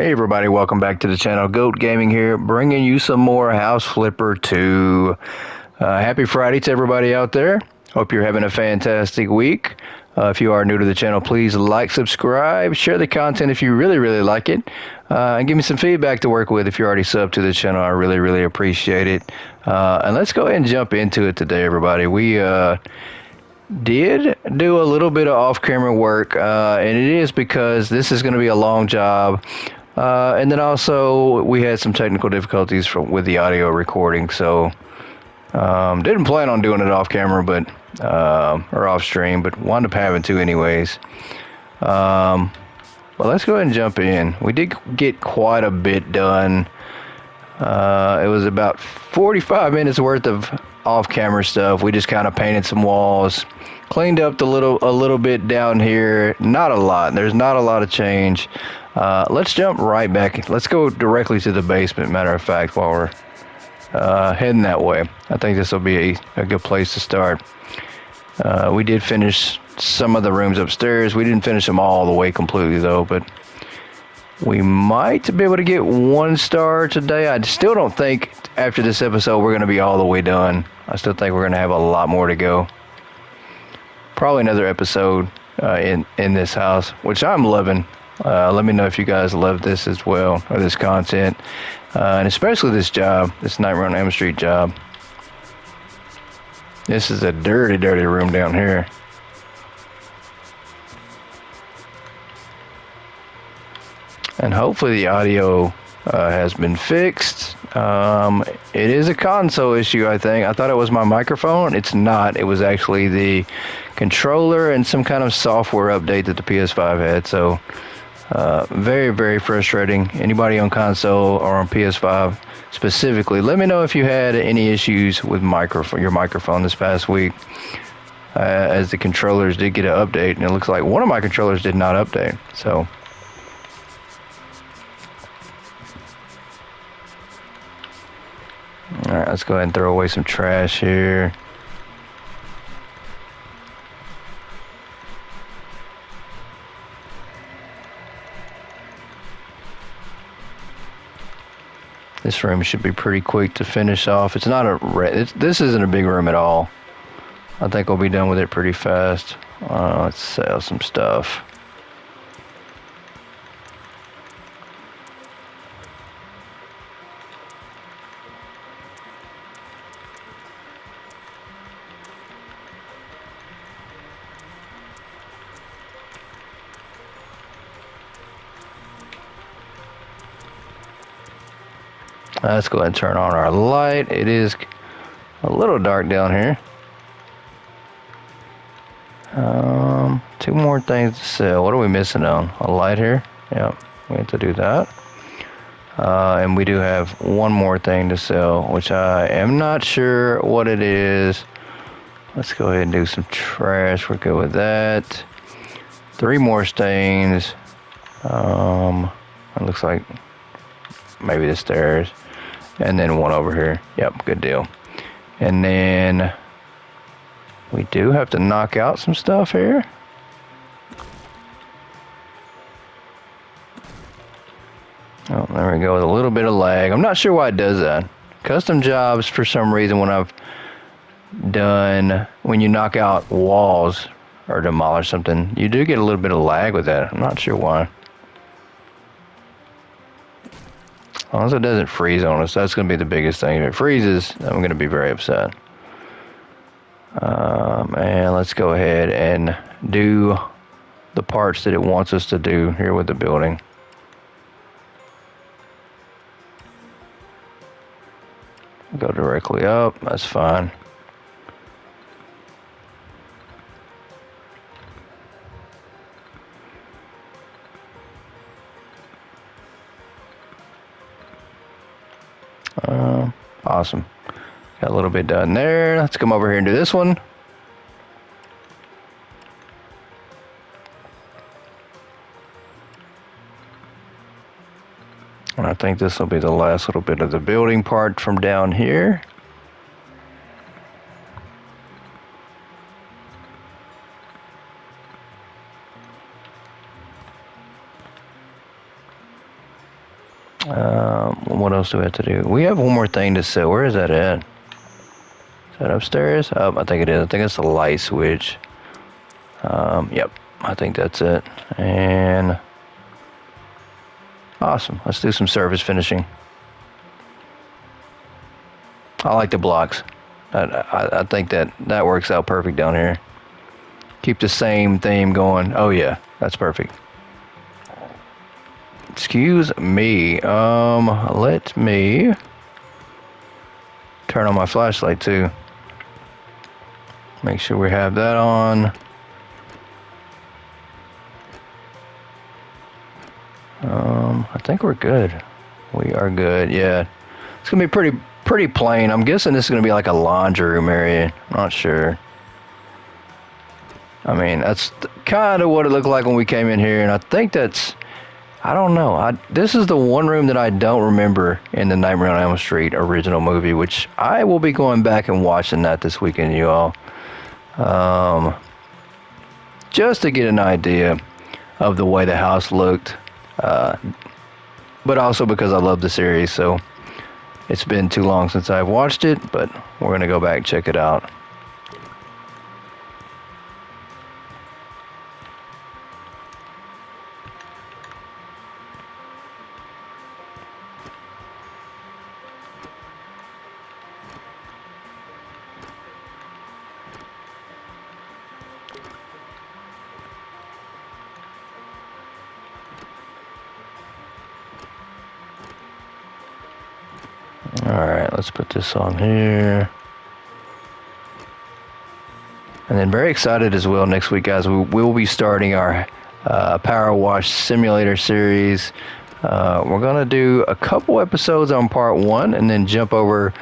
Hey everybody, welcome back to the channel. Goat Gaming here, bringing you some more House Flipper 2. Happy Friday to everybody out there. Hope you're having a fantastic week. If you are new to the channel, please like, subscribe, share the content if you really like it, and give me some feedback to work with if you're already subbed to the channel. I really appreciate it. And let's go ahead and jump into it today, everybody. We did do a little bit of off-camera work, and it is because this is going to be a long job. And then also we had some technical difficulties with the audio recording, so didn't plan on doing it off camera, but or off stream, but wound up having to anyways. Well, let's go ahead and jump in. We did get quite a bit done. It was about 45 minutes worth of off-camera stuff. We just kind of painted some walls, cleaned up a little bit down here. Not a lot. There's not a lot of change. Let's jump right back. Let's go directly to the basement, matter of fact, while we're heading that way. I think this will be a good place to start. We did finish some of the rooms upstairs. We didn't finish them all the way completely, though, but we might be able to get 1 star today. I still don't think after this episode we're going to be all the way done. I still think we're going to have a lot more to go. Probably another episode in this house, which I'm loving. Let me know if you guys love this as well, or this content, and especially this job, this Nightmare on Elm Street job. This is a dirty room down here. And hopefully the audio has been fixed. It is a console issue, I think. I thought it was my microphone. It's not. It was actually the controller and some kind of software update that the PS5 had. So very frustrating. Anybody on console or on PS5 specifically, let me know if you had any issues with your microphone this past week, as the controllers did get an update, and it looks like one of my controllers did not update. So alright, let's go ahead and throw away some trash here. This room should be pretty quick to finish off. It's not this isn't a big room at all. I think we'll be done with it pretty fast. Let's sell some stuff. Let's go ahead and turn on our light. It is a little dark down here. 2 more things to sell. What are we missing on? A light here? Yep, we have to do that. And we do have 1 more thing to sell, which I am not sure what it is. Let's go ahead and do some trash. We're good with that. 3 more stains. It looks like maybe the stairs. And then 1 over here. Yep, good deal. And then we do have to knock out some stuff here. Oh, there we go, with a little bit of lag. I'm not sure why it does that. Custom jobs, for some reason, when you knock out walls or demolish something, you do get a little bit of lag with that. I'm not sure why. As long as it doesn't freeze on us, that's going to be the biggest thing. If it freezes, I'm going to be very upset. And let's go ahead and do the parts that it wants us to do here with the building. Go directly up, that's fine. Awesome. Got a little bit done there. Let's come over here and do this one. And I think this will be the last little bit of the building part from down here. What else do we have to do? We have one more thing to set. Where is that at? Is that upstairs? I think it is. I think it's the light switch. Yep. I think that's it. And awesome. Let's do some surface finishing. I like the blocks. I think that works out perfect down here. Keep the same theme going. Oh yeah, that's perfect. Excuse me. Let me turn on my flashlight too. Make sure we have that on. I think we're good. We are good. Yeah, it's gonna be pretty plain. I'm guessing this is gonna be like a laundry room area. I'm not sure. I mean, that's kind of what it looked like when we came in here, and I think that's, I don't know. This is the one room that I don't remember in the Nightmare on Elm Street original movie, which I will be going back and watching that this weekend, you all. Just to get an idea of the way the house looked, but also because I love the series, so it's been too long since I've watched it, but we're going to go back and check it out. Alright, let's put this on here. And then very excited as well next week, guys. We will be starting our Power Wash Simulator series. We're going to do a couple episodes on part 1 and then jump over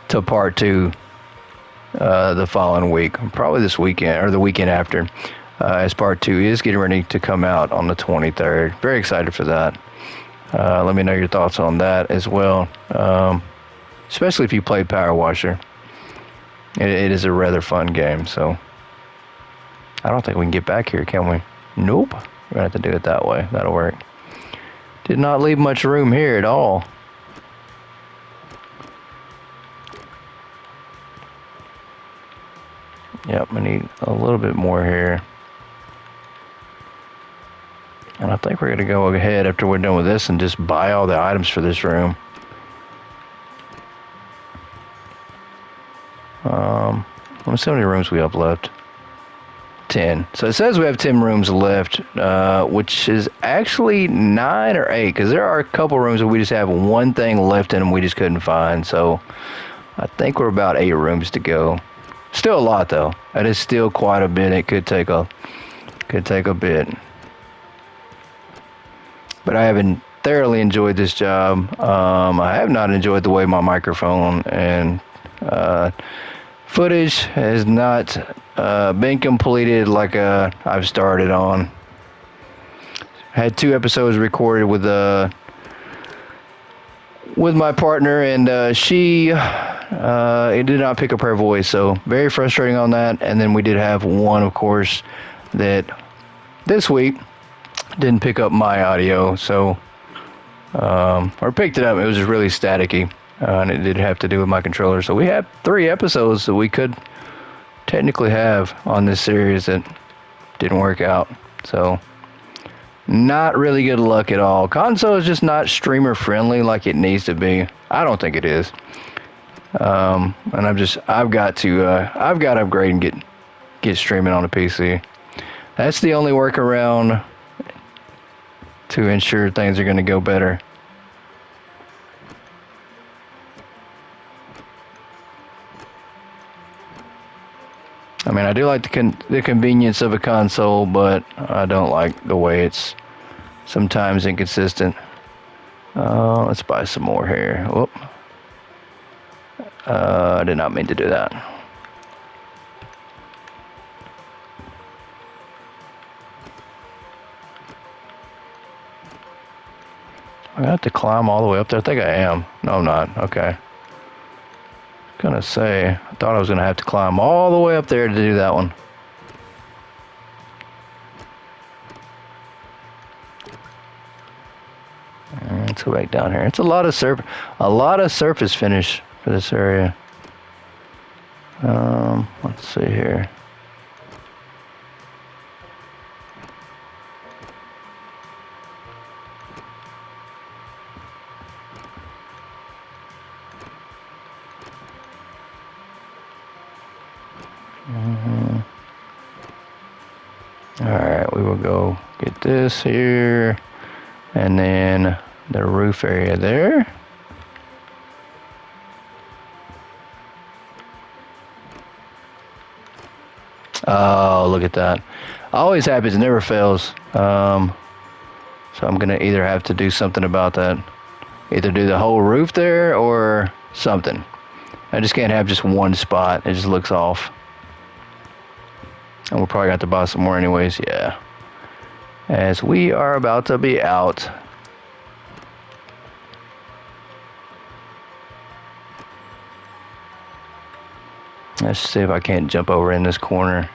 to part 2 the following week. Probably this weekend or the weekend after, as part 2 is getting ready to come out on the 23rd. Very excited for that. Let me know your thoughts on that as well, especially if you played Power Washer. It is a rather fun game, so I don't think we can get back here, can we? Nope. We're going to have to do it that way. That'll work. Did not leave much room here at all. Yep, I need a little bit more here. And I think we're going to go ahead after we're done with this and just buy all the items for this room. Let me see how many rooms we have left. 10. So it says we have 10 rooms left, which is actually 9 or 8, because there are a couple rooms that we just have one thing left in and we just couldn't find. So I think we're about 8 rooms to go. Still a lot though. That is still quite a bit. It could take a bit. But I haven't thoroughly enjoyed this job. I have not enjoyed the way my microphone and footage has not been completed like I've started on. Had 2 episodes recorded with my partner, and she it did not pick up her voice, so very frustrating on that. And then we did have one, of course, that this week didn't pick up my audio, so or picked it up. It was just really staticky, and it did have to do with my controller. So we had 3 episodes that we could technically have on this series that didn't work out. So not really good luck at all. Console is just not streamer friendly like it needs to be. I don't think it is. And I've got to upgrade and get streaming on a PC. That's the only workaround to ensure things are going to go better. I mean, I do like the convenience of a console, but I don't like the way it's sometimes inconsistent. Let's buy some more here. Whoop. I did not mean to do that. I have to climb all the way up there. I think I am. No, I'm not. Okay. Gonna say, I thought I was gonna have to climb all the way up there to do that one. Let's go back down here. It's a lot of surface finish for this area. Let's see here. Alright, we will go get this here, and then the roof area there. Oh, look at that. Always happens, never fails. So I'm gonna either have to do something about that. Either do the whole roof there or something. I just can't have just one spot. It just looks off. And we'll probably have to buy some more anyways, yeah. As we are about to be out. Let's see if I can't jump over in this corner.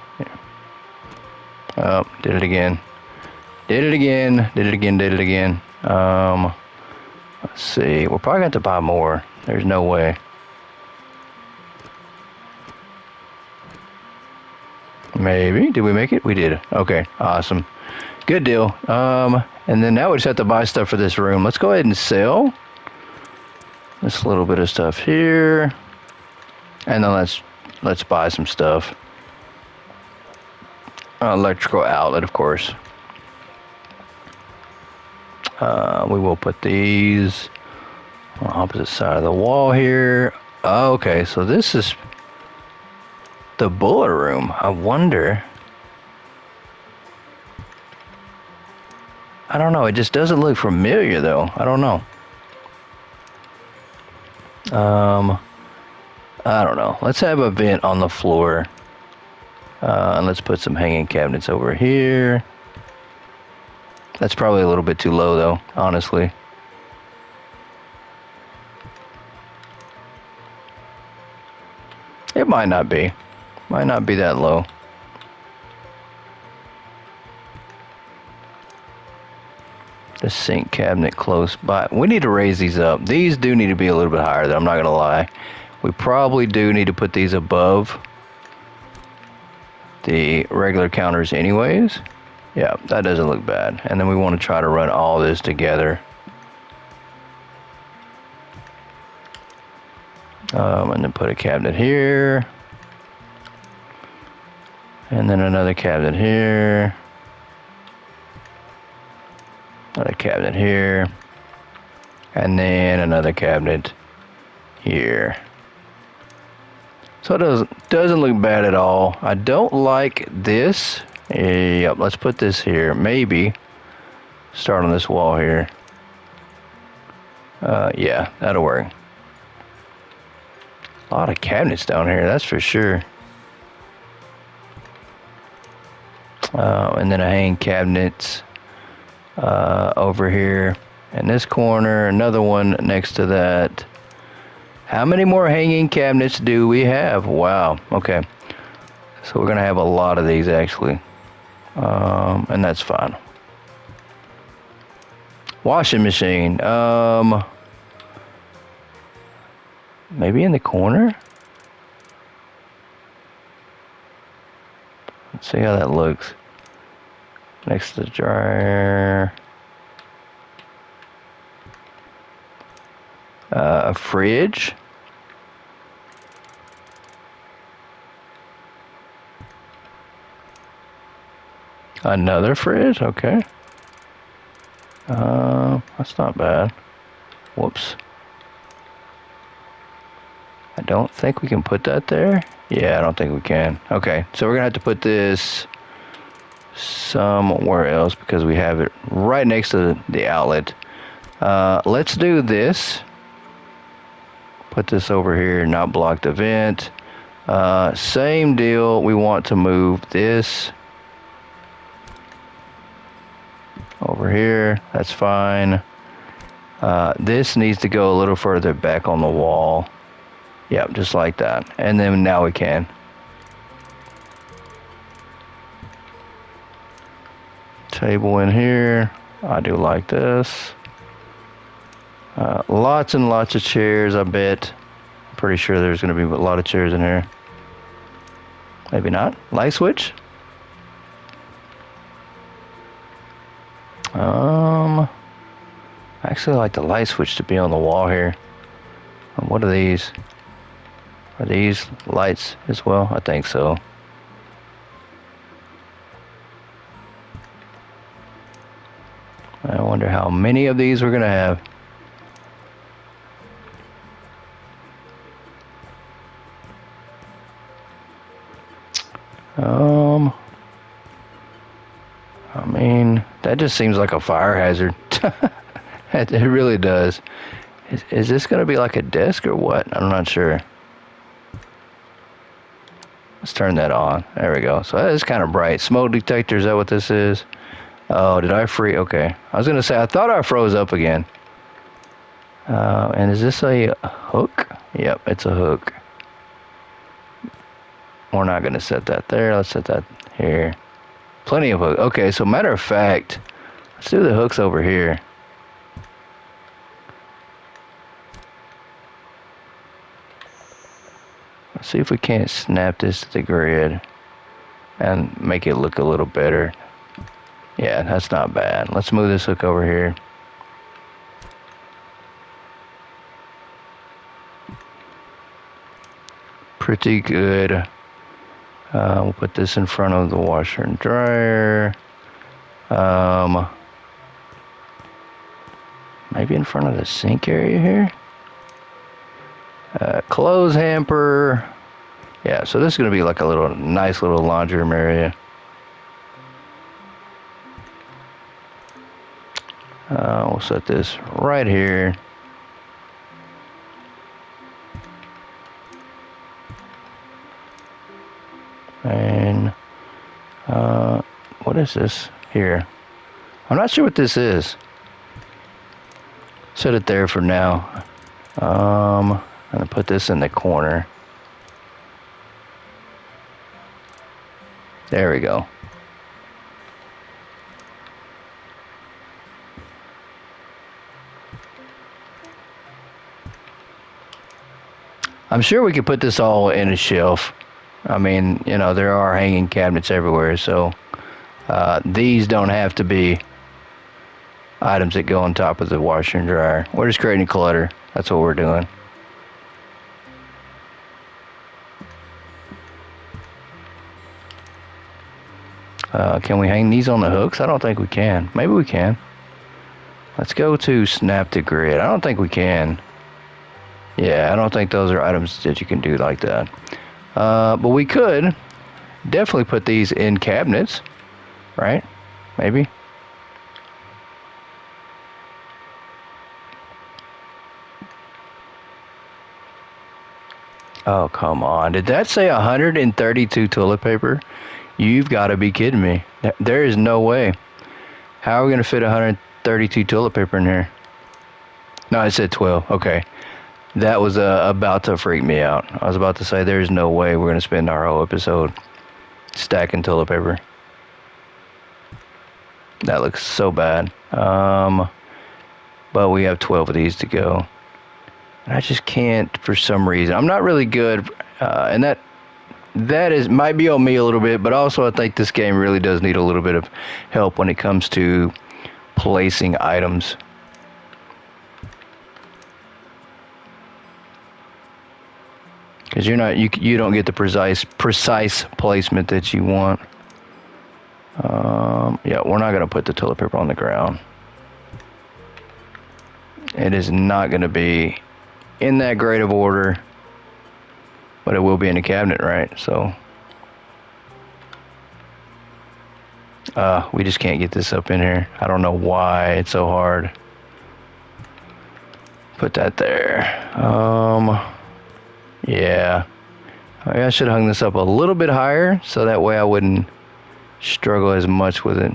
Oh, did it again. Did it again. Did it again. Did it again. Let's see. We're probably going to have to buy more. There's no way. Maybe. Did we make it? We did. Okay. Awesome. Good deal. And then now we just have to buy stuff for this room. Let's go ahead and sell this little bit of stuff here. And then let's buy some stuff. Electrical outlet, of course. We will put these on the opposite side of the wall here. Okay, so this is the boiler room. I wonder. I don't know. It just doesn't look familiar, though. I don't know. I don't know. Let's have a vent on the floor. And let's put some hanging cabinets over here. That's probably a little bit too low, though, honestly. It might not be. Might not be that low. The sink cabinet close by. We need to raise these up. These do need to be a little bit higher, though. I'm not going to lie. We probably do need to put these above the regular counters anyways. Yeah, that doesn't look bad. And then we want to try to run all this together. And then put a cabinet here. And then another cabinet here. Another cabinet here. And then another cabinet here. So it doesn't look bad at all. I don't like this. Yep, let's put this here. Maybe start on this wall here. Yeah, that'll work. A lot of cabinets down here, that's for sure. And then a hanging cabinet over here in this corner. Another one next to that. How many more hanging cabinets do we have? Wow, okay. So we're gonna have a lot of these actually. And that's fine. Washing machine. Maybe in the corner? Let's see how that looks. Next to the dryer. A fridge. Another fridge, okay. That's not bad. Whoops. I don't think we can put that there. Yeah, I don't think we can. Okay, so we're gonna have to put this somewhere else because we have it right next to the outlet. Let's do this. Put this over here, not block the vent. Same deal, we want to move this over here, that's fine. This needs to go a little further back on the wall. Yep, just like that. And then now we can. Table in here. I do like this. Lots and lots of chairs, I bet. I'm pretty sure there's going to be a lot of chairs in here. Maybe not. Light switch? I actually like the light switch to be on the wall here. What are these? Are these lights as well? I think so. I wonder how many of these we're going to have. I mean, that just seems like a fire hazard. It really does. Is this going to be like a desk or what? I'm not sure. Let's turn that on. There we go. So that is kind of bright. Smoke detector, is that what this is? Oh, did I freeze? Okay. I was going to say, I thought I froze up again. And is this a hook? Yep, it's a hook. We're not going to set that there. Let's set that here. Plenty of hooks. Okay, so matter of fact, let's do the hooks over here. Let's see if we can't snap this to the grid and make it look a little better. Yeah, that's not bad. Let's move this hook over here. Pretty good. We'll put this in front of the washer and dryer. Maybe in front of the sink area here. Clothes hamper. Yeah, so this is going to be like a little nice little laundry room area. We'll set this right here. And what is this here? I'm not sure what this is. Set it there for now. I'm gonna put this in the corner. There we go. I'm sure we could put this all in a shelf. I mean, you know, there are hanging cabinets everywhere, so these don't have to be items that go on top of the washer and dryer. We're just creating clutter. That's what we're doing. Can we hang these on the hooks? I don't think we can. Maybe we can. Let's go to snap to grid. I don't think we can. Yeah, I don't think those are items that you can do like that. But we could definitely put these in cabinets, right? Maybe. Oh, come on. Did that say 132 toilet paper? You've got to be kidding me. There is no way. How are we going to fit 132 toilet paper in here? No, it said 12. Okay. That was about to freak me out. I was about to say there's no way we're going to spend our whole episode stacking toilet paper. That looks so bad. But we have 12 of these to go. And I just can't for some reason. I'm not really good, and that might be on me a little bit, but also I think this game really does need a little bit of help when it comes to placing items. Because you don't get the precise placement that you want. Yeah, we're not gonna put the toilet paper on the ground. It is not gonna be in that great of order, but it will be in the cabinet, right? So we just can't get this up in here. I don't know why it's so hard. Put that there. Yeah, I should have hung this up a little bit higher so that way I wouldn't struggle as much with it.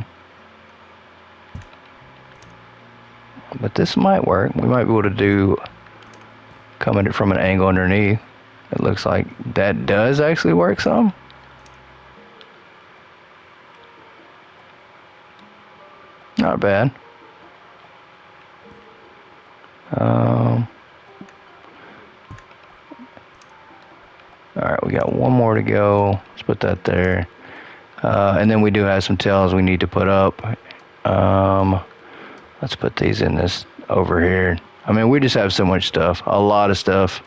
But this might work. We might be able to do coming from an angle underneath. It looks like that does actually work some. Not bad. All right, we got one more to go. Let's put that there. And then we do have some tails we need to put up. Let's put these in this over here. I mean, we just have so much stuff, a lot of stuff.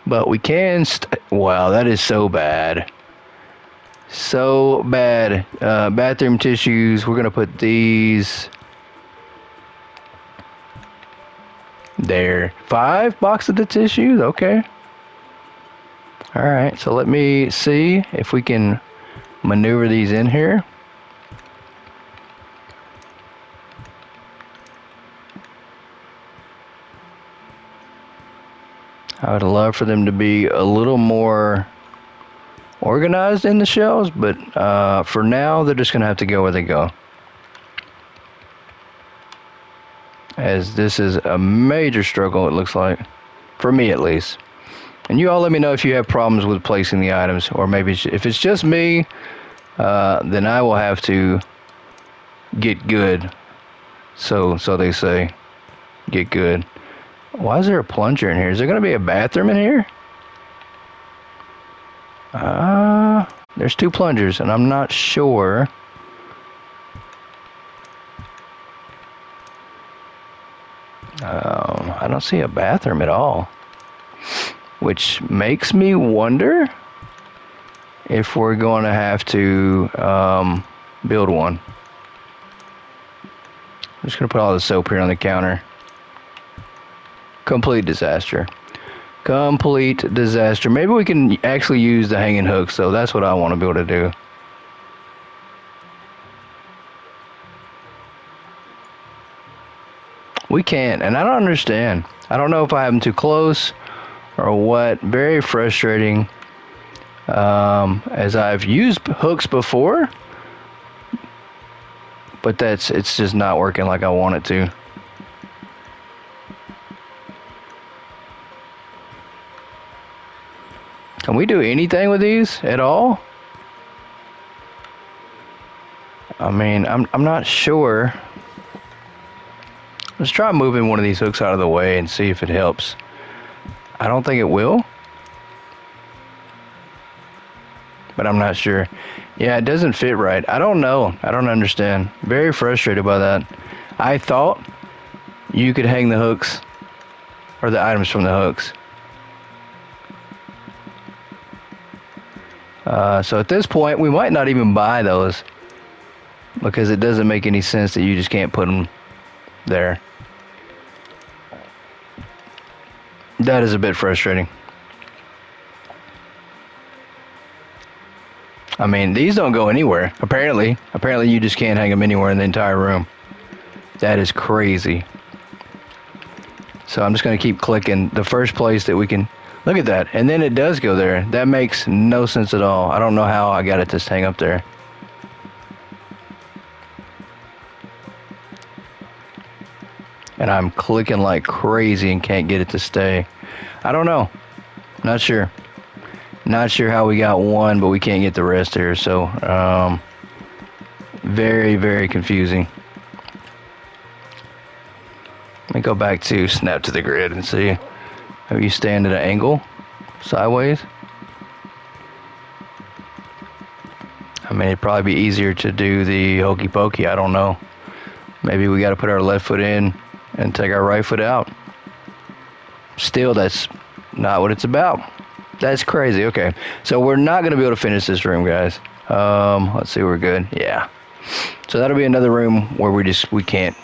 But we can, wow, that is so bad. So bad. Bathroom tissues, we're gonna put these there. 5 boxes of tissues, okay. All right, so let me see if we can maneuver these in here. I would love for them to be a little more organized in the shelves, but for now, they're just going to have to go where they go. As this is a major struggle, it looks like. For me, at least. And you all let me know if you have problems with placing the items, or maybe if it's just me, then I will have to get good. So they say, get good. Why is there a plunger in here? Is there going to be a bathroom in here? There's 2 plungers, and I'm not sure. I don't see a bathroom at all, which makes me wonder if we're going to have to build one. I'm just going to put all the soap here on the counter. Complete disaster. Complete disaster. Maybe we can actually use the hanging hooks, so that's what I want to be able to do. We can't, and I don't understand. I don't know if I have them too close or what. Very frustrating. As I've used hooks before, but it's just not working like I want it to. Can we do anything with these at all? I mean, I'm not sure. Let's try moving one of these hooks out of the way and see if it helps. I don't think it will, but I'm not sure. Yeah, it doesn't fit right. I don't know. I don't understand. Very frustrated by that. I thought you could hang the hooks or the items from the hooks. So at this point, we might not even buy those because it doesn't make any sense that you just can't put them there. That is a bit frustrating. I mean, these don't go anywhere. Apparently you just can't hang them anywhere in the entire room. That is crazy. So I'm just going to keep clicking the first place that we can. Look at that. And then it does go there. That makes no sense at all. I don't know how I got it to hang up there. And I'm clicking like crazy and can't get it to stay. I don't know. Not sure. Not sure how we got one, but we can't get the rest here. So, very, very confusing. Let me go back to snap to the grid and see. Have you stand at an angle, sideways? I mean, it'd probably be easier to do the hokey pokey. I don't know. Maybe we got to put our left foot in and take our right foot out. Still, that's not what it's about. That's crazy. Okay, so we're not going to be able to finish this room, guys. Let's see, we're good. Yeah. So that'll be another room where we can't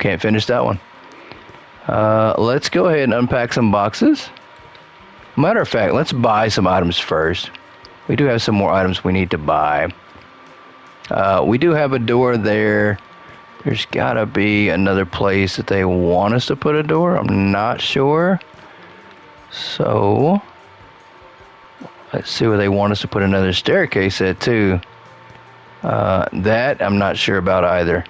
finish that one. Let's go ahead and unpack some boxes. Matter of fact, let's buy some items first. We do have some more items we need to buy. We do have a door there. There's got to be another place that they want us to put a door. I'm not sure. So, let's see where they want us to put another staircase at, too. That I'm not sure about either.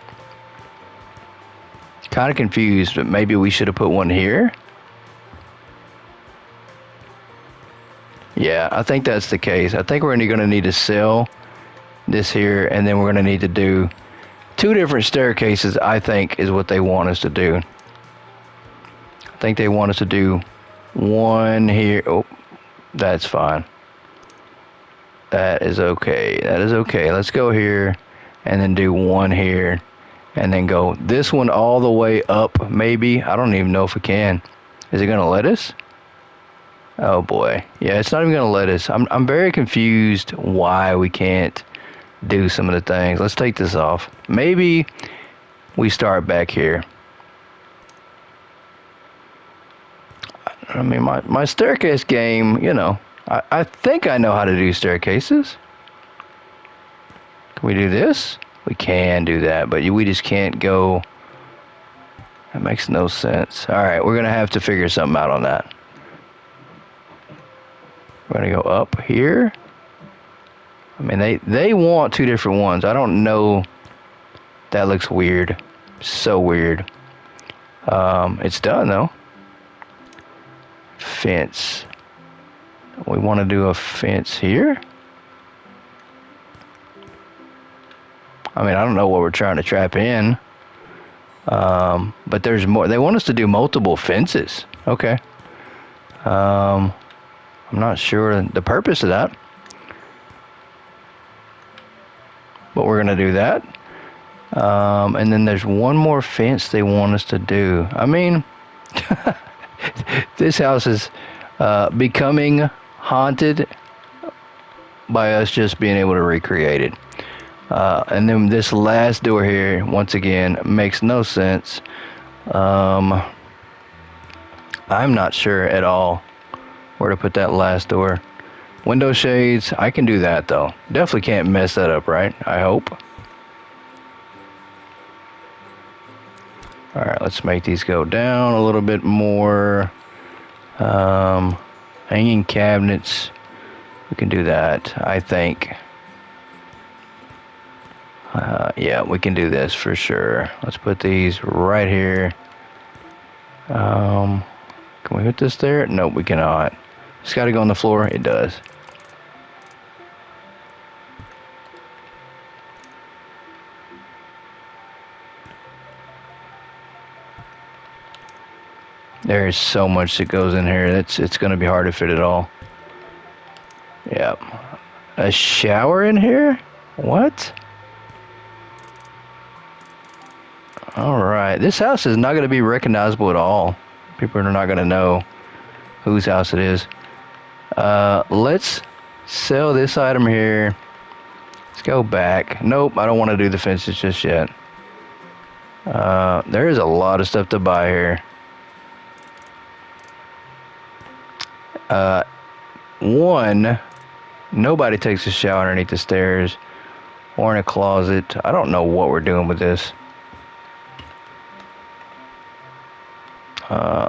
Kind of confused, but maybe we should have put one here. Yeah, I think that's the case. I think we're going to need to sell this here, and then we're going to need to do 2 different staircases, I think, is what they want us to do. I think they want us to do one here. Oh, that's fine. That is okay. That is okay. Let's go here and then do one here and then go this one all the way up, maybe. I don't even know if it can. Is it going to let us? Oh boy. Yeah, it's not even going to let us. I'm very confused why we can't do some of the things. Let's take this off. Maybe we start back here. I mean, my staircase game, you know, I think I know how to do staircases. Can we do this? We can do that, but we just can't go. That makes no sense. All right, we're going to have to figure something out on that. We're going to go up here. I mean, they want 2 different ones. I don't know. That looks weird. So weird. It's done, though. Fence. We want to do a fence here. I mean, I don't know what we're trying to trap in. But there's more. They want us to do multiple fences. Okay. I'm not sure the purpose of that. But we're going to do that. And then there's one more fence they want us to do. I mean, this house is becoming haunted by us just being able to recreate it. And then this last door here, once again, makes no sense. I'm not sure at all where to put that last door. Window shades, I can do that though. Definitely can't mess that up, right? I hope. Alright, let's make these go down a little bit more. Hanging cabinets, we can do that, I think. Yeah, we can do this for sure. Let's put these right here. Can we put this there? Nope, we cannot. It's got to go on the floor. It does. There is so much that goes in here. It's going to be hard to fit it all. Yep. A shower in here? What? Alright. This house is not going to be recognizable at all. People are not going to know whose house it is. Let's sell this item here. Let's go back. Nope, I don't want to do the fences just yet. There is a lot of stuff to buy here. One, nobody takes a shower underneath the stairs or in a closet. I don't know what we're doing with this.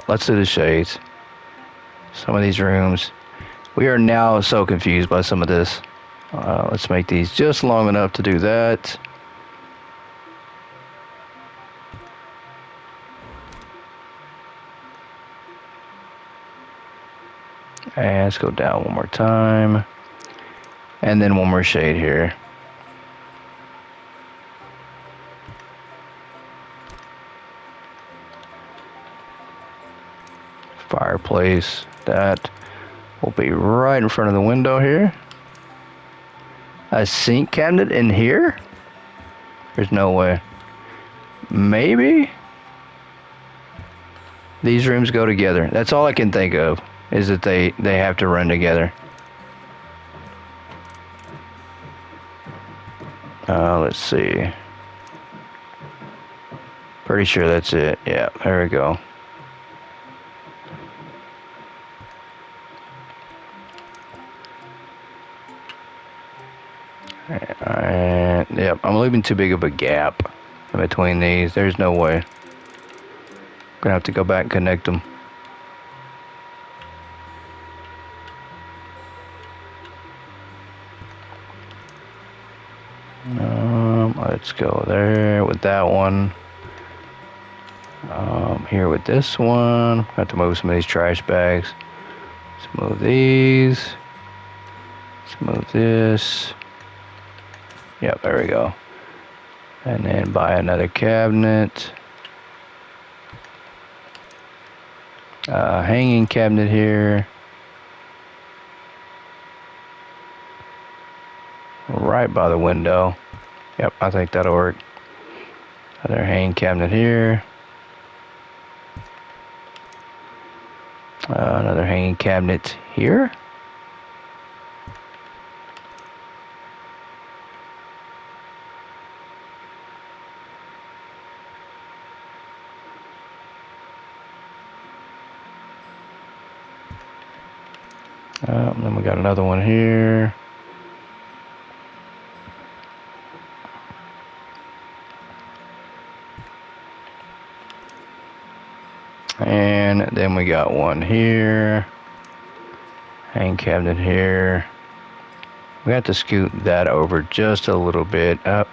Let's do the shades. Some of these rooms. We are now so confused by some of this. Let's make these just long enough to do that. And let's go down one more time. And then one more shade here. Fireplace. That will be right in front of the window here. A sink cabinet in here? There's no way. Maybe? These rooms go together. That's all I can think of. Is that they have to run together. Let's see. Pretty sure that's it. Yeah, there we go. Alright, yep, I'm leaving too big of a gap in between these. There's no way. Gonna have to go back and connect them. Let's go there with that one. Here with this one. Have to move some of these trash bags. Let's move these. Let's move this. Yep, there we go. And then buy another cabinet. Hanging cabinet here. Right by the window. Yep, I think that'll work. Another hanging cabinet here. Another hanging cabinet here. Then we got another one here. And then we got one here. Hang cabinet here. We have to scoot that over just a little bit up.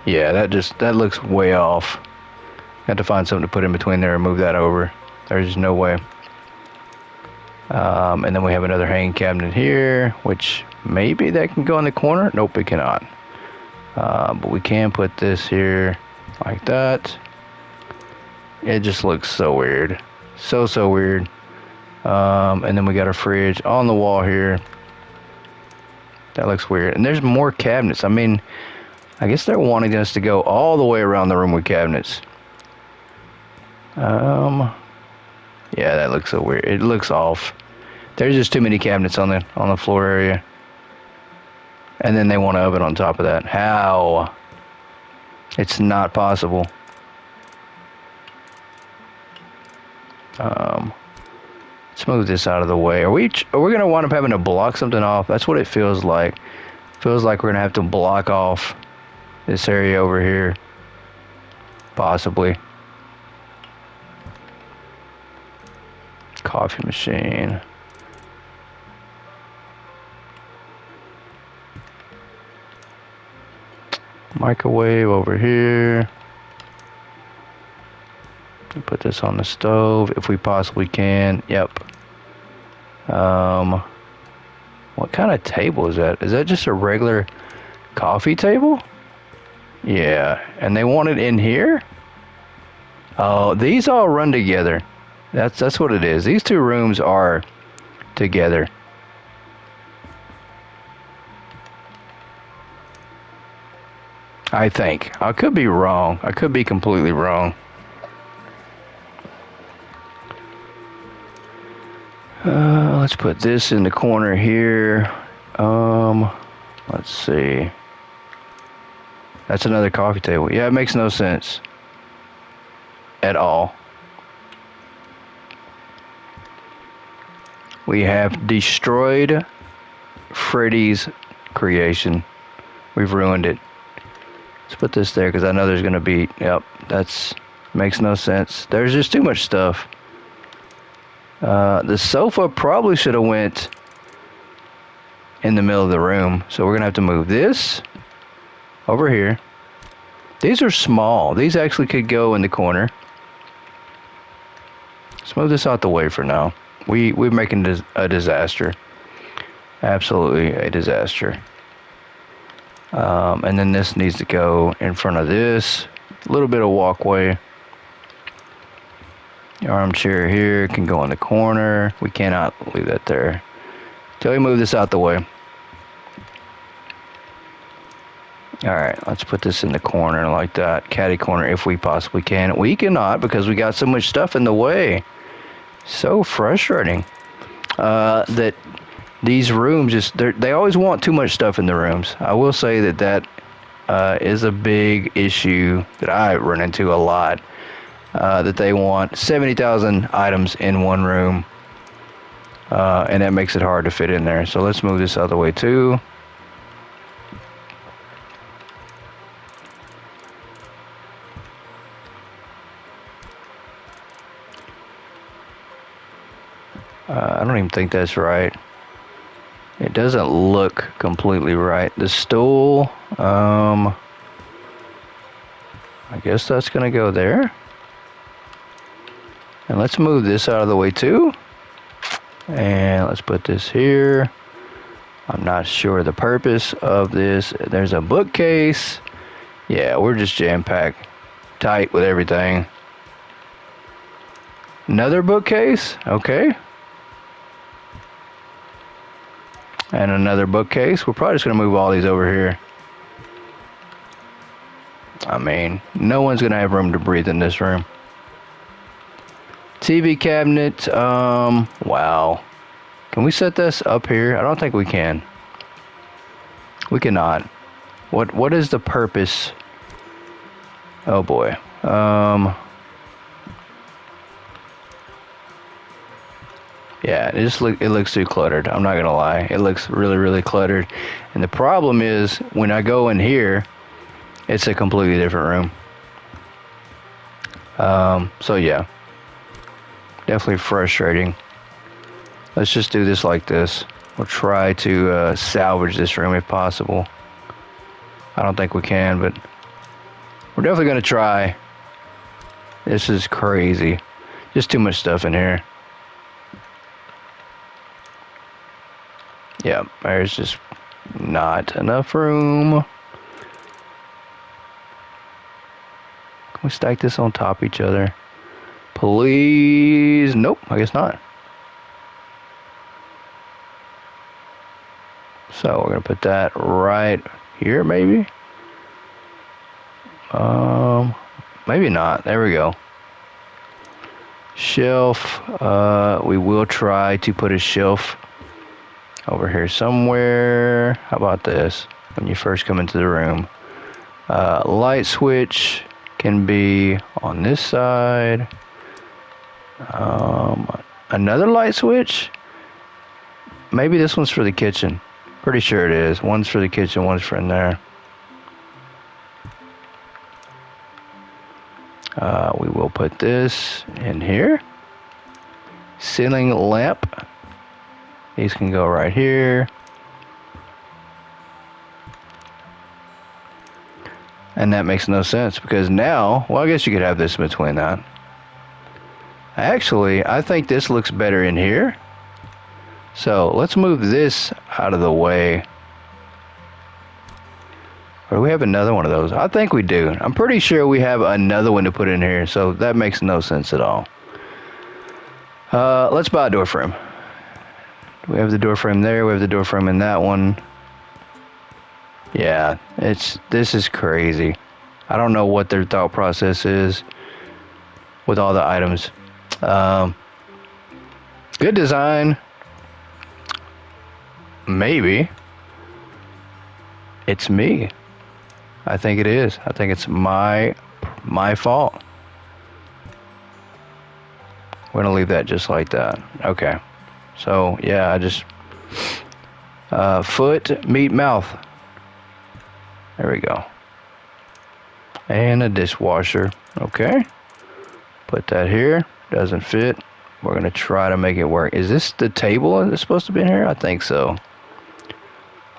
Yeah, that looks way off. Got to find something to put in between there and move that over. There's no way. And then we have another hanging cabinet here, which maybe that can go in the corner. Nope, it cannot. But we can put this here like that. It just looks so weird. So weird. And then we got a fridge on the wall here. That looks weird. And there's more cabinets. I mean, I guess they're wanting us to go all the way around the room with cabinets. Yeah, that looks so weird. It looks off. There's just too many cabinets on the floor area. And then they want an oven on top of that. How? It's not possible. Let's move this out of the way. Are we gonna wind up having to block something off? That's what it feels like. Feels like we're gonna have to block off this area over here. Possibly. Coffee machine. Microwave over here. Put this on the stove if we possibly can. Yep. What kind of table is that? Is that just a regular coffee table? Yeah. And they want it in here? Oh, these all run together. That's what it is. These two rooms are together. I think. I could be wrong. I could be completely wrong. Let's put this in the corner here. Let's see. That's another coffee table. Yeah, it makes no sense at all. We have destroyed Freddy's creation. We've ruined it. Let's put this there because I know there's going to be... Yep, that's... Makes no sense. There's just too much stuff. The sofa probably should have went in the middle of the room. So we're going to have to move this over here. These are small. These actually could go in the corner. Let's move this out the way for now. We're making a disaster. Absolutely a disaster. And then this needs to go in front of this. A little bit of walkway. The armchair here can go in the corner. We cannot leave that there. Till we move this out the way. Alright, let's put this in the corner like that. Caddy corner if we possibly can. We cannot because we got so much stuff in the way. So frustrating. That these rooms just... They always want too much stuff in the rooms. I will say that is a big issue that I run into a lot. That they want 70,000 items in one room. And that makes it hard to fit in there. So let's move this out of the way too. I don't even think that's right. It doesn't look completely right. The stool, I guess that's gonna go there. And let's move this out of the way too. And let's put this here. I'm not sure the purpose of this. There's a bookcase. Yeah, we're just jam-packed tight with everything. Another bookcase. Okay. And another bookcase. We're probably just going to move all these over here. I mean, no one's going to have room to breathe in this room. TV cabinet. Wow. Can we set this up here? I don't think we can. We cannot. What is the purpose? Oh boy. Yeah, it looks too cluttered. I'm not gonna lie. It looks really cluttered. And the problem is when I go in here, it's a completely different room. So yeah. Definitely frustrating. Let's just do this like this. We'll try to salvage this room if possible. I don't think we can, but we're definitely going to try. This is crazy. Just too much stuff in here. Yeah, there's just not enough room. Can we stack this on top of each other? Please. Nope, I guess not. So we're gonna put that right here, maybe. Maybe not. There we go. Shelf. We will try to put a shelf over here somewhere. How about this? When you first come into the room, light switch can be on this side. Another light switch. Maybe this one's for the kitchen. Pretty sure it is. One's for the kitchen, one's for in there. We will put this in here. Ceiling lamp. These can go right here. And that makes no sense because now, well, I guess you could have this in between that. Actually, I think this looks better in here. So let's move this out of the way. Or do we have another one of those? I think we do. I'm pretty sure we have another one to put in here, so that makes no sense at all. Let's buy a door frame. We have the door frame there. We have the door frame in that one. Yeah, this is crazy. I don't know what their thought process is with all the items. Good design. Maybe. It's me. I think it is. I think it's my fault. We're gonna leave that just like that. Okay. So yeah, I just foot, meat, mouth. There we go. And a dishwasher. Okay. Put that here. Doesn't fit. We're gonna try to make it work. Is this the table that's supposed to be in here? I think so.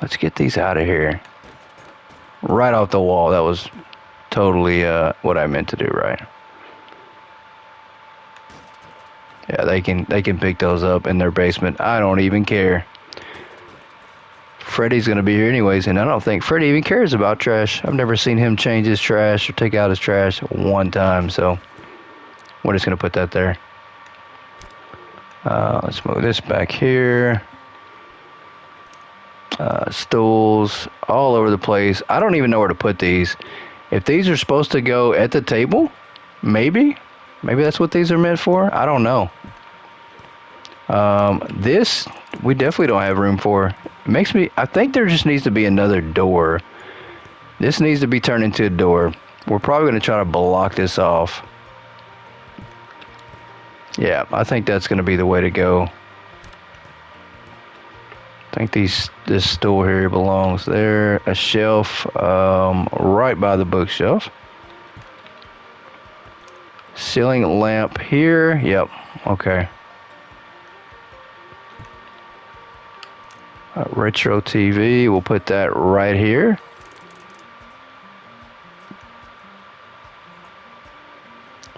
Let's get these out of here. Right off the wall. That was totally what I meant to do, right? Yeah, they can pick those up in their basement. I don't even care. Freddy's gonna be here anyways, and I don't think Freddy even cares about trash. I've never seen him change his trash or take out his trash one time, so we're just gonna put that there. Let's move this back here. Stools all over the place. I don't even know where to put these. If these are supposed to go at the table, maybe that's what these are meant for. I don't know. This we definitely don't have room for. It makes me. I think there just needs to be another door. This needs to be turned into a door. We're probably going to try to block this off. Yeah, I think that's going to be the way to go. I think this stool here belongs there. A shelf right by the bookshelf. Ceiling lamp here. Yep. Okay. Retro TV. We'll put that right here.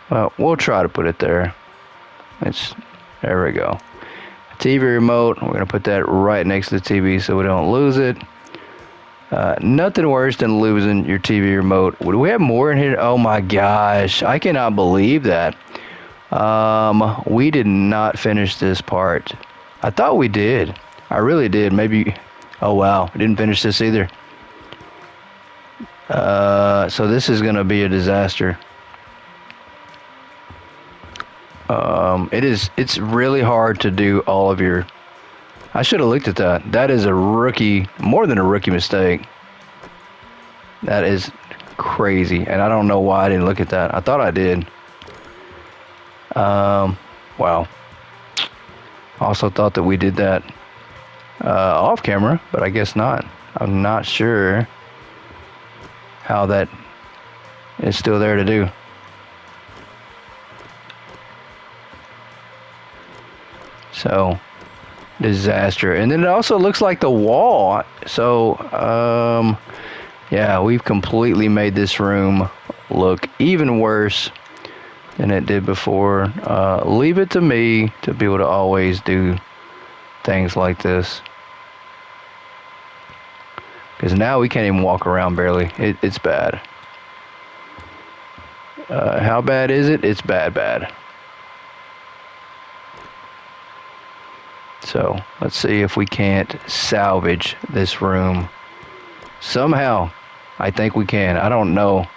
Well, we'll try to put it there. There we go. TV remote, we're going to put that right next to the TV so we don't lose it. Nothing worse than losing your TV remote. Do we have more in here? Oh my gosh, I cannot believe that. We did not finish this part. I thought we did. I really did. Maybe, oh wow, we didn't finish this either. So this is going to be a disaster. It's really hard to do all of your, I should have looked at that. That is a rookie, more than a rookie mistake. That is crazy. And I don't know why I didn't look at that. I thought I did. Wow. Also thought that we did that off camera, but I guess not. I'm not sure how that is still there to do. So, disaster. And then it also looks like the wall. So, yeah, we've completely made this room look even worse than it did before. Leave it to me to be able to always do things like this. Because now we can't even walk around barely. It's bad. How bad is it? It's bad. So, let's see if we can't salvage this room somehow. I think we can. I don't know.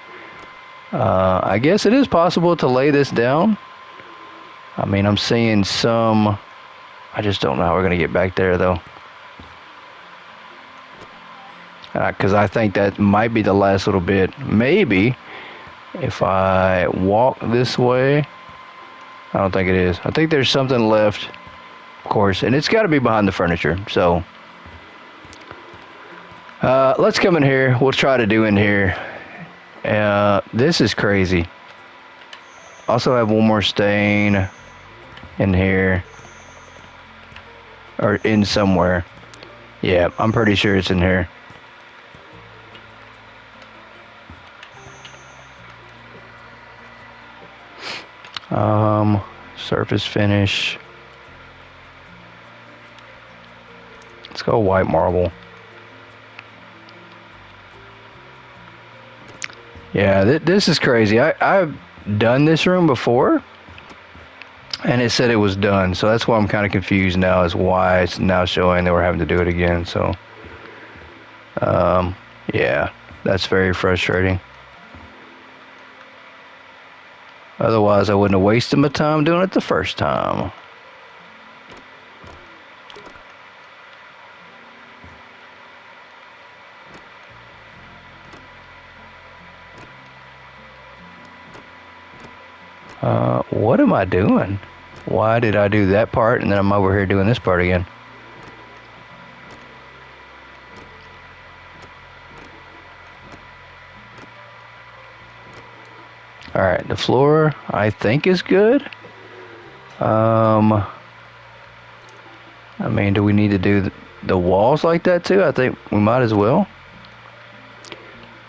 I guess it is possible to lay this down. I mean, I'm seeing some. I just don't know how we're going to get back there, though. Because I think that might be the last little bit. Maybe if I walk this way. I don't think it is. I think there's something left. Of course, and it's got to be behind the furniture. So let's come in here. We'll try to do in here. This is crazy. Also have one more stain in here, or in somewhere. Yeah, I'm pretty sure it's in here. Surface finish. Let's go white marble. Yeah, this is crazy. I've done this room before, and it said it was done. So that's why I'm kind of confused now as why it's now showing that we're having to do it again. So, yeah, that's very frustrating. Otherwise, I wouldn't have wasted my time doing it the first time. What am I doing? Why did I do that part and then I'm over here doing this part again? Alright, the floor I think is good. I mean, do we need to do the walls like that too? I think we might as well.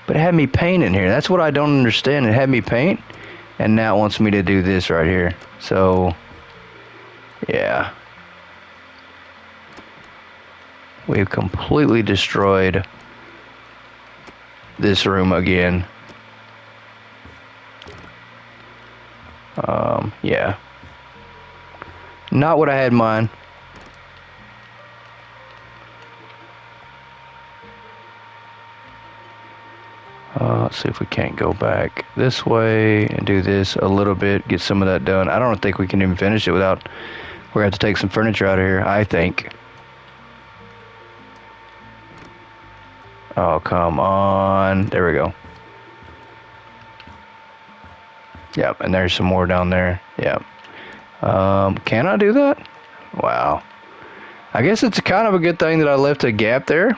But it had me paint in here. That's what I don't understand. It had me paint. And now it wants me to do this right here. So, yeah. We've completely destroyed this room again. Yeah. Not what I had in mind. Let's see if we can't go back this way and do this a little bit, get some of that done. I don't think we can even finish it without, we're going to have to take some furniture out of here, I think. Oh, come on. There we go. Yep, and there's some more down there. Yep. Can I do that? Wow. I guess it's kind of a good thing that I left a gap there.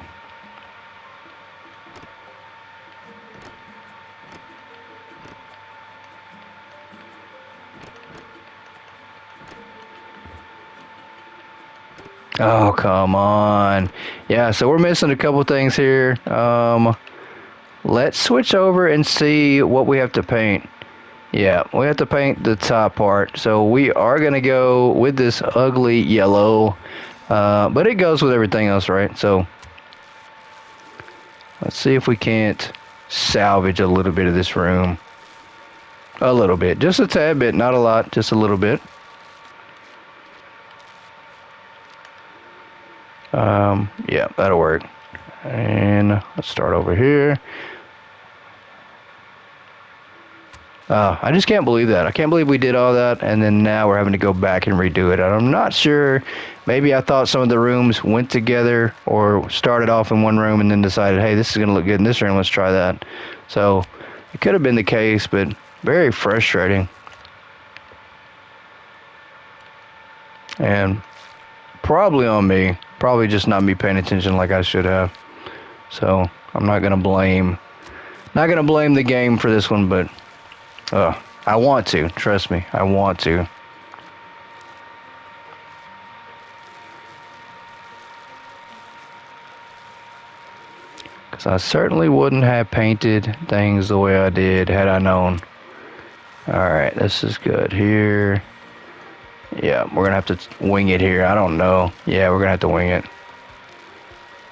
Oh, come on. Yeah, so we're missing a couple things here. Let's switch over and see what we have to paint. Yeah, we have to paint the top part. So we are going to go with this ugly yellow, but it goes with everything else, right? So let's see if we can't salvage a little bit of this room. A little bit, just a tad bit, not a lot, just a little bit. Yeah, that'll work. And let's start over here. I just can't believe that. I can't believe we did all that, and then now we're having to go back and redo it. And I'm not sure. Maybe I thought some of the rooms went together or started off in one room and then decided, hey, this is going to look good in this room. Let's try that. So it could have been the case, but very frustrating. And probably on me. Probably just not me paying attention like I should have. So I'm not going to blame the game for this one, but I want to. Trust me, I want to. Because I certainly wouldn't have painted things the way I did had I known. Alright, this is good here. Yeah, we're going to have to wing it here. I don't know. Yeah, we're going to have to wing it.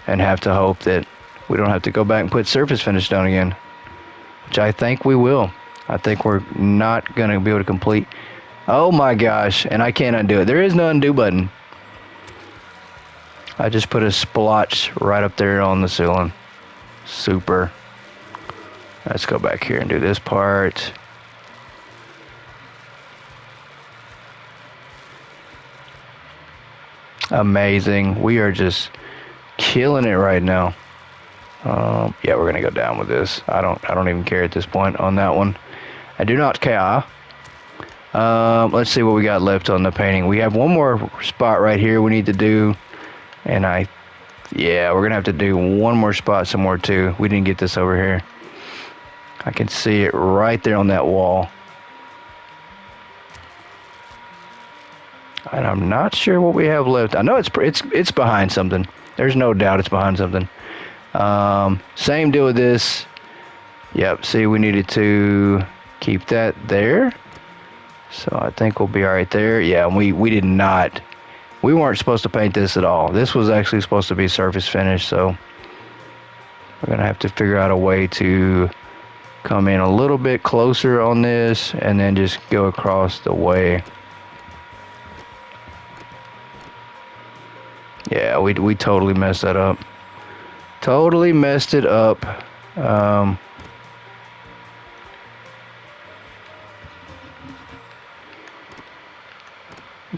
And have to hope that we don't have to go back and put surface finish down again. Which I think we will. I think we're not going to be able to complete. Oh my gosh, and I can't undo it. There is no undo button. I just put a splotch right up there on the ceiling. Super. Let's go back here and do this part. Amazing. We are just killing it right now. Yeah, we're gonna go down with this. I don't even care at this point on that one. I do not care. Let's see what we got left on the painting. We have one more spot right here we need to do, and yeah, we're gonna have to do one more spot somewhere too. We didn't get this over here. I can see it right there on that wall, and I'm not sure what we have left. I know it's behind something. There's no doubt it's behind something. Same deal with this. Yep, see, we needed to keep that there. So I think we'll be all right there. Yeah, we weren't supposed to paint this at all. This was actually supposed to be surface finish, so we're going to have to figure out a way to come in a little bit closer on this and then just go across the way. Yeah, we totally messed that up. Totally messed it up.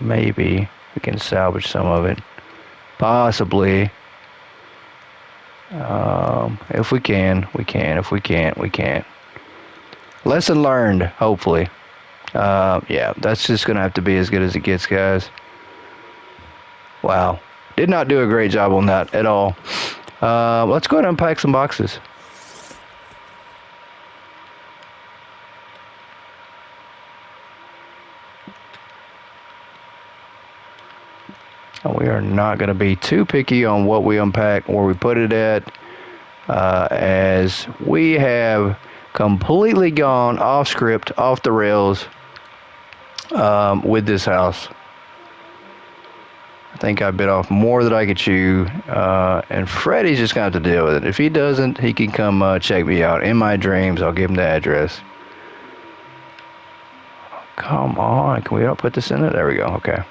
Maybe we can salvage some of it. Possibly. If we can, we can. If we can't, we can't. Lesson learned, hopefully. Yeah, that's just going to have to be as good as it gets, guys. Wow. Did not do a great job on that at all. Let's go ahead and unpack some boxes. And we are not going to be too picky on what we unpack, where we put it at, as we have completely gone off script, off the rails with this house. I think I bit off more than I could chew, and Freddy's just going to have to deal with it. If he doesn't, he can come check me out. In my dreams, I'll give him the address. Come on, can we all put this in it? There we go, okay.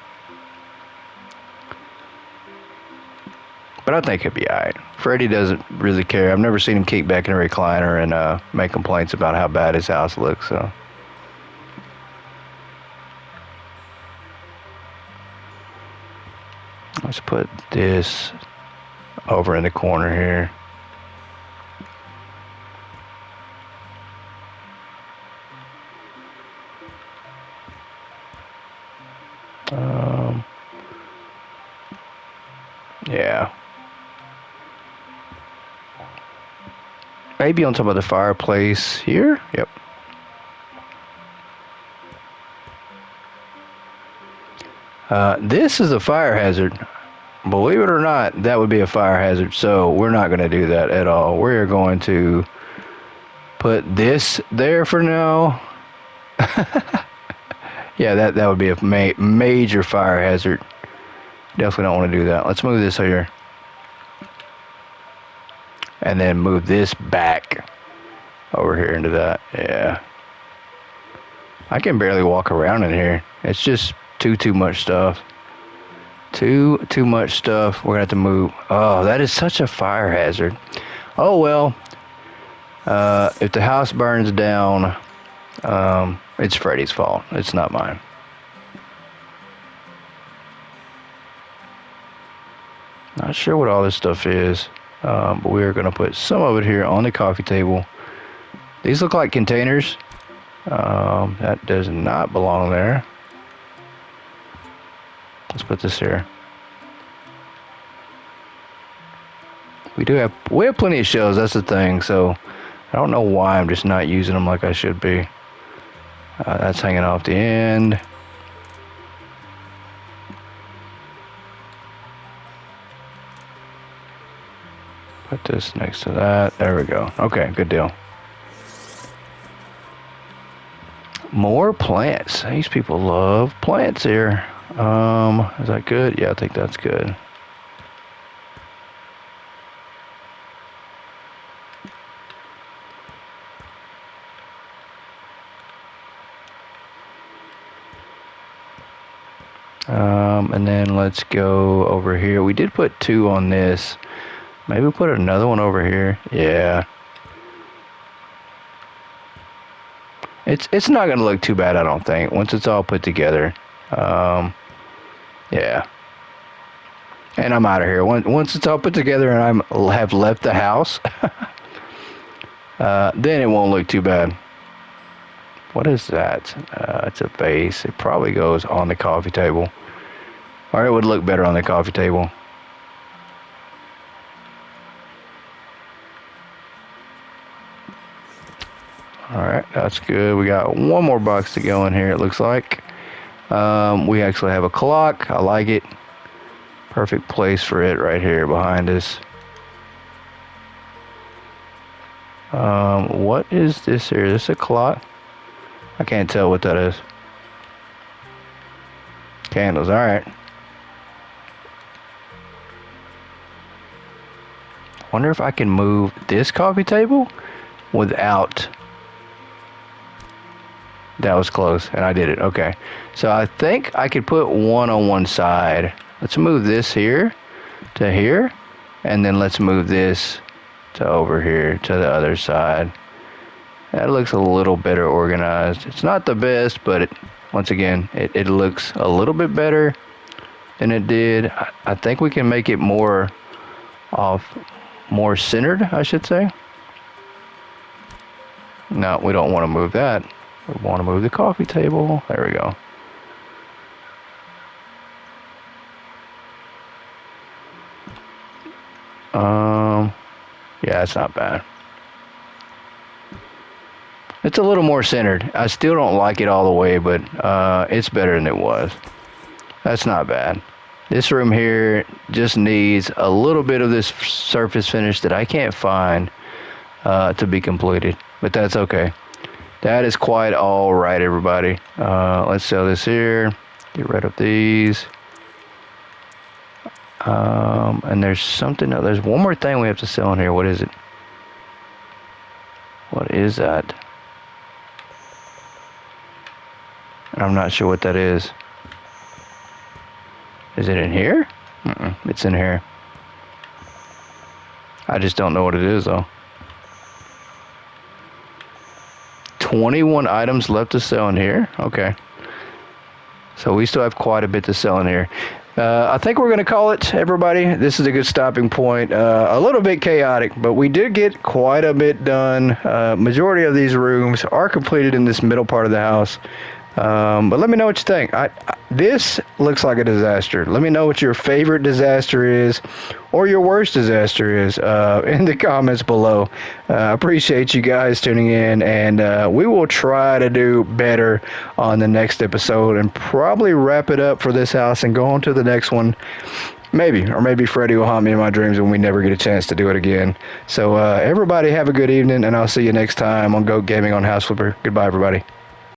But I think he'll be alright. Freddy doesn't really care. I've never seen him kick back in a recliner and make complaints about how bad his house looks, so. Let's put this over in the corner here. Yeah. Maybe on top of the fireplace here. Yep. This is a fire hazard. Believe it or not, that would be a fire hazard. So we're not going to do that at all. We're going to put this there for now. Yeah, that would be a major fire hazard. Definitely don't want to do that. Let's move this here. And then move this back over here into that. Yeah. I can barely walk around in here. It's just too much stuff. Too much stuff. We're gonna have to move. Oh, that is such a fire hazard. Oh well. If the house burns down, it's Freddy's fault. It's not mine. Not sure what all this stuff is, but we are gonna put some of it here on the coffee table. These look like containers. That does not belong there. Let's put this here. We have plenty of shelves. That's the thing. So I don't know why I'm just not using them like I should be. That's hanging off the end. Put this next to that. There we go. Okay, good deal. More plants. These people love plants here. Is that good? Yeah, I think that's good. And then let's go over here. We did put 2 on this. Maybe we'll put another one over here. Yeah. It's not going to look too bad, I don't think, once it's all put together. Yeah. And I'm out of here. Once it's all put together and I have left the house, then it won't look too bad. What is that? It's a vase. It probably goes on the coffee table. Or it would look better on the coffee table. Alright, that's good. We got one more box to go in here, it looks like. We actually have a clock. I like it. Perfect place for it right here behind us. What is this here? Is this a clock? I can't tell what that is. Candles, alright. Wonder if I can move this coffee table without... That was close, and I did it. Okay. So I think I could put one on one side. Let's move this here to here, and then let's move this to over here to the other side. That looks a little better organized. It's not the best, but once again, it looks a little bit better than it did. I think we can make it more centered, I should say. No, we don't want to move that. We want to move the coffee table. There we go. Yeah, it's not bad. It's a little more centered. I still don't like it all the way, but it's better than it was. That's not bad. This room here just needs a little bit of this surface finish that I can't find to be completed, but that's okay. That is quite all right, everybody. Let's sell this here. Get rid of these. And there's something else. There's one more thing we have to sell in here. What is it? What is that? I'm not sure what that is. Is it in here? It's in here. I just don't know what it is, though. 21 items left to sell in here. Okay. So we still have quite a bit to sell in here. I think we're going to call it, everybody. This is a good stopping point. A little bit chaotic, but we did get quite a bit done. Majority of these rooms are completed in this middle part of the house. But let me know what you think. This looks like a disaster. Let me know what your favorite disaster is or your worst disaster is in the comments below. I appreciate you guys tuning in, and we will try to do better on the next episode and probably wrap it up for this house and go on to the next one. Maybe Freddy will haunt me in my dreams when we never get a chance to do it again. So everybody have a good evening, and I'll see you next time on Goat Gaming on House Flipper. Goodbye, everybody.